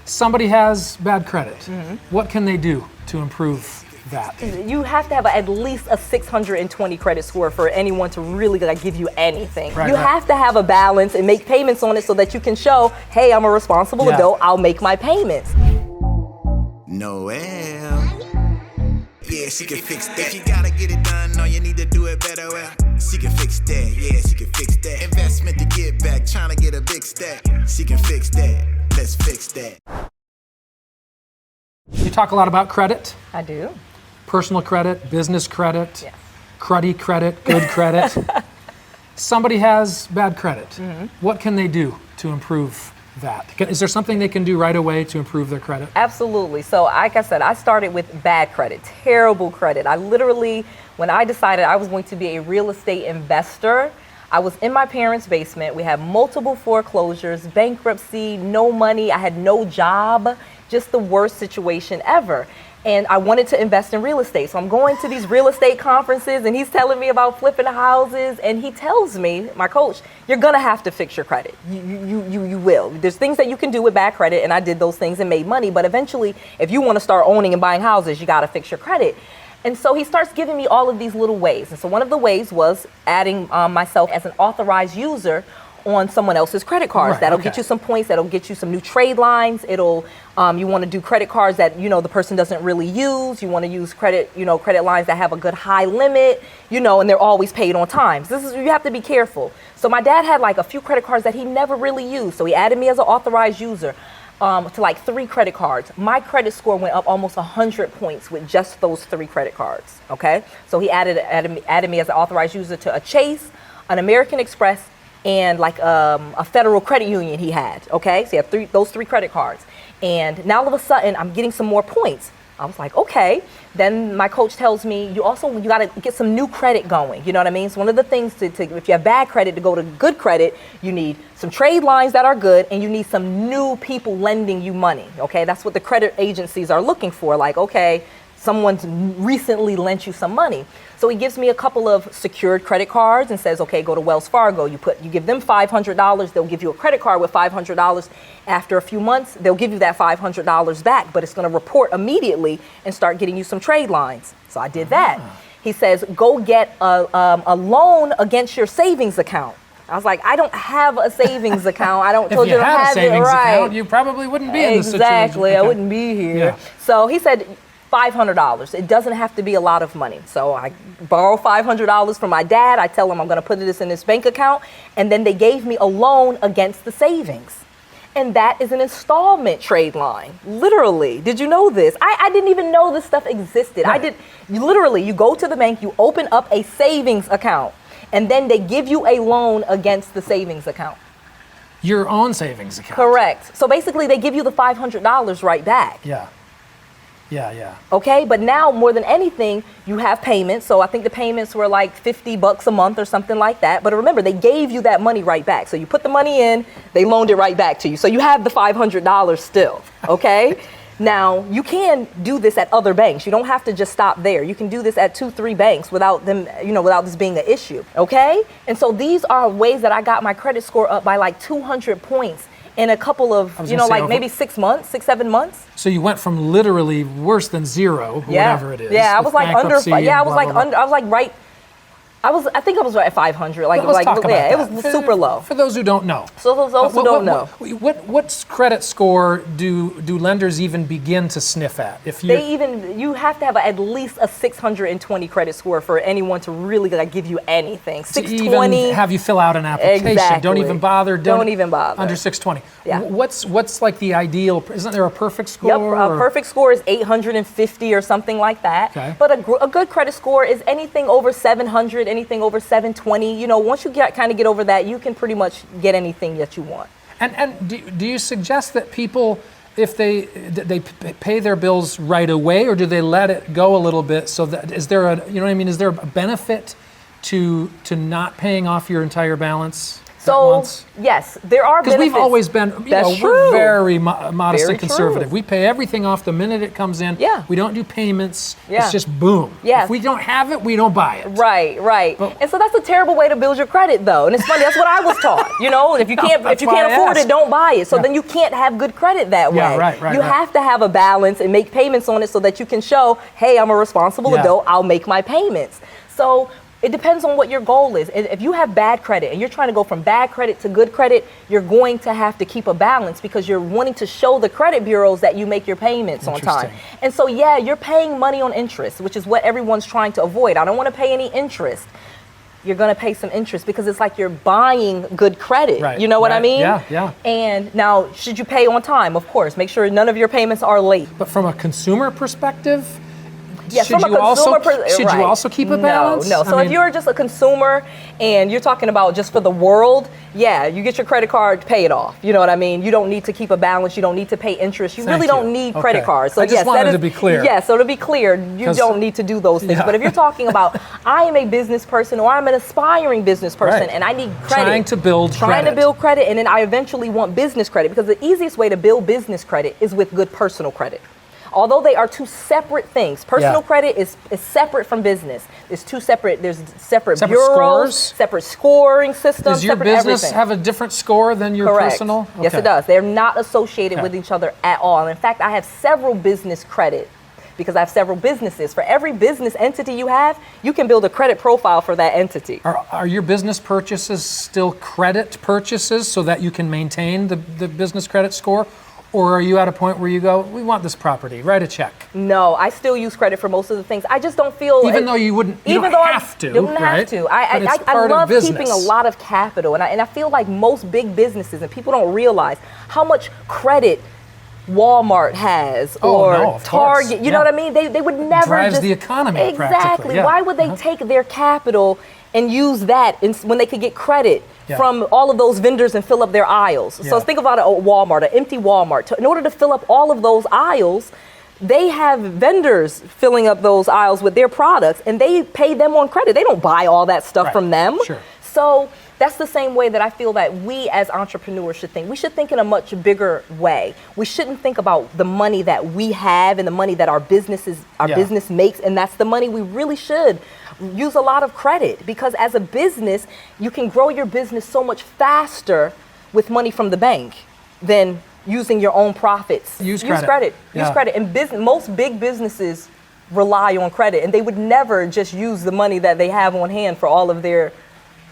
Somebody has bad credit. What can they do to improve that? You have to have at least a 620 credit score for anyone to really give you anything. You have to have a balance and make payments on it so that you can show, hey, I'm a responsible adult, I'll make my payments. Noel. Yeah, she can fix that. If you gotta get it done, all you need to do it better. Well, she can fix that. Yeah, she can fix that. Investment to get back, trying to get a big stack. She can fix that. Let's fix that. You talk a lot about credit. I do. Personal credit, business credit, Yes. cruddy credit, good credit. Somebody has bad credit. What can they do to improve that? Is there something they can do right away to improve their credit? Absolutely. So like I said, I started with bad credit, terrible credit. I literally, when I decided I was going to be a real estate investor, I was in my parents' basement. We had multiple foreclosures, bankruptcy, no money. I had no job, just the worst situation ever. And I wanted to invest in real estate. So I'm going to these real estate conferences and he's telling me about flipping houses. And he tells me, my coach, you're going to have to fix your credit. You will. There's things that you can do with bad credit. And I did those things and made money. But eventually, if you want to start owning and buying houses, you got to fix your credit. And so he starts giving me all of these little ways. And so one of the ways was adding myself as an authorized user on someone else's credit cards. That'll get you some points. That'll get you some new trade lines. It'll, you want to do credit cards that, the person doesn't really use. You want to use credit lines that have a good high limit, and they're always paid on time. So you have to be careful. So my dad had like a few credit cards that he never really used. So he added me as an authorized user to like 3 credit cards. My credit score went up almost 100 points with just those 3 credit cards. Okay. So he added me as an authorized user to a Chase, an American Express, and like a federal credit union he had, okay? So you have those 3 credit cards. And now all of a sudden, I'm getting some more points. I was like, okay. Then my coach tells me, you got to get some new credit going. You know what I mean? So one of the things if you have bad credit, to go to good credit, you need some trade lines that are good and you need some new people lending you money, okay? That's what the credit agencies are looking for. Like, okay, someone's recently lent you some money. So he gives me a couple of secured credit cards and says, okay, go to Wells Fargo. You give them $500. They'll give you a credit card with $500. After a few months, they'll give you that $500 back, but it's going to report immediately and start getting you some trade lines. So I did that. He says, go get a loan against your savings account. I was like, I don't have a savings account. I don't. If you had a savings account, you probably wouldn't be in this situation. Exactly, I wouldn't be here. Yeah. So he said, $500. It doesn't have to be a lot of money. So I borrow $500 from my dad. I tell him I'm going to put this in this bank account. And then they gave me a loan against the savings. And that is an installment trade line. Literally. Did you know this? I didn't even know this stuff existed. Right. You go to the bank, you open up a savings account, and then they give you a loan against the savings account. Your own savings account. Correct. So basically they give you the $500 right back. Yeah. Yeah. Okay, but now more than anything, you have payments. So I think the payments were like $50 a month or something like that. But remember, they gave you that money right back. So you put the money in, they loaned it right back to you. So you have the $500 still. Okay. Now you can do this at other banks. You don't have to just stop there. You can do this at 2-3 banks without them, without this being an issue. Okay. And so these are ways that I got my credit score up by like 200 points. In a couple of, maybe 6 months, 6-7 months. So you went from literally worse than zero, whatever it is. Yeah, I was like under. Yeah, I was like under. I was like right. I think I was right at 500. Like, let's talk about that. It was super low. For those who don't know. So those who don't know. What credit score do lenders even begin to sniff at? You have to have at least a 620 credit score for anyone to really give you anything. 620. Even have you fill out an application. Exactly. Don't even bother. Don't even bother. Under 620. Yeah. What's like the ideal? Isn't there a perfect score? Yep. A perfect score is 850 or something like that. Okay. But a good credit score is anything over 700. Anything over 720, once you kind of get over that, you can pretty much get anything that you want. And do you suggest that people, if they pay their bills right away, or do they let it go a little bit? So that is there a benefit to not paying off your entire balance? So, yes, there are benefits. Because we've always been, we're very modest Very and conservative. true. We pay everything off the minute it comes in. Yeah. We don't do payments. Yeah. It's just boom. Yeah. If we don't have it, we don't buy it. Right. But- And so that's a terrible way to build your credit, though. And it's funny, that's what I was taught. If you can't afford it, don't buy it. So then you can't have good credit that way. Yeah, right. You have to have a balance and make payments on it so that you can show, hey, I'm a responsible adult, I'll make my payments. So it depends on what your goal is. If you have bad credit and you're trying to go from bad credit to good credit, you're going to have to keep a balance because you're wanting to show the credit bureaus that you make your payments on time. And so, you're paying money on interest, which is what everyone's trying to avoid. I don't want to pay any interest. You're going to pay some interest because it's like you're buying good credit. Right, you know what I mean? Yeah. And now, should you pay on time? Of course. Make sure none of your payments are late. But from a consumer perspective, Yes, should from you a consumer should you also keep a balance? No. So if you're just a consumer and you're talking about just for the world, you get your credit card, pay it off. You know what I mean? You don't need to keep a balance. You don't need to pay interest. You really don't need credit cards. So I just wanted to be clear. Yeah, so to be clear, you don't need to do those things. But if you're talking about, I am a business person or I'm an aspiring business person and I need credit. Trying to build credit, and then I eventually want business credit because the easiest way to build business credit is with good personal credit. Although they are two separate things. Personal credit is separate from business. There's separate bureaus, scores? separate scoring systems. Does your business have a different score than your personal? Okay. Yes, it does. They're not associated with each other at all. And in fact, I have several business credit because I have several businesses. For every business entity you have, you can build a credit profile for that entity. Are your business purchases still credit purchases so that you can maintain the business credit score? Or are you at a point where you go, we want this property, write a check? No, I still use credit for most of the things. I just don't feel... Even though you don't have to, right? I love keeping a lot of capital. And I feel like most big businesses, and people don't realize how much credit Walmart has or Target. You know what I mean? They would never drives the economy Exactly. Why would they take their capital and use that when they could get credit from all of those vendors and fill up their aisles? So think about a Walmart, an empty Walmart. In order to fill up all of those aisles, they have vendors filling up those aisles with their products and they pay them on credit. They don't buy all that stuff from them. Sure. So that's the same way that I feel that we as entrepreneurs should think. We should think in a much bigger way. We shouldn't think about the money that we have and the money that our business makes, and that's the money we really should use a lot of credit, because as a business, you can grow your business so much faster with money from the bank than using your own profits. Use credit. Use credit. And most big businesses rely on credit, and they would never just use the money that they have on hand for all of their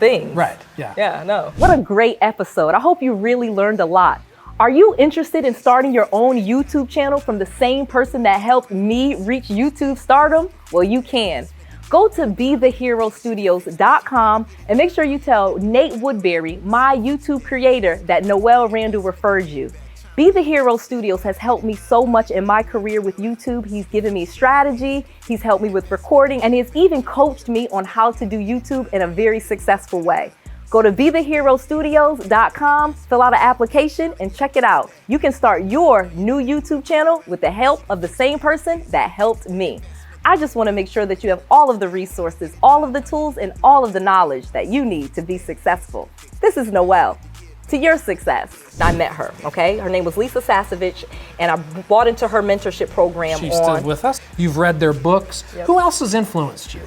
things. Right. Yeah. Yeah, no. What a great episode. I hope you really learned a lot. Are you interested in starting your own YouTube channel from the same person that helped me reach YouTube stardom? Well, you can. Go to 𝗵𝗔𝗎𝗻studios.com and make sure you tell Nate Woodbury, my YouTube creator, that Noel Randall referred you. 𝗵𝗔𝗎𝗻 Studios has helped me so much in my career with YouTube. He's given me strategy, he's helped me with recording, and he's even coached me on how to do YouTube in a very successful way. Go to 𝗵𝗔𝗎𝗻studios.com, fill out an application, and check it out. You can start your new YouTube channel with the help of the same person that helped me. I just want to make sure that you have all of the resources, all of the tools, and all of the knowledge that you need to be successful. This is Noel. To your success. I met her, okay? Her name was Lisa Sasevich, and I bought into her mentorship program. She's still with us. You've read their books. Yep. Who else has influenced you?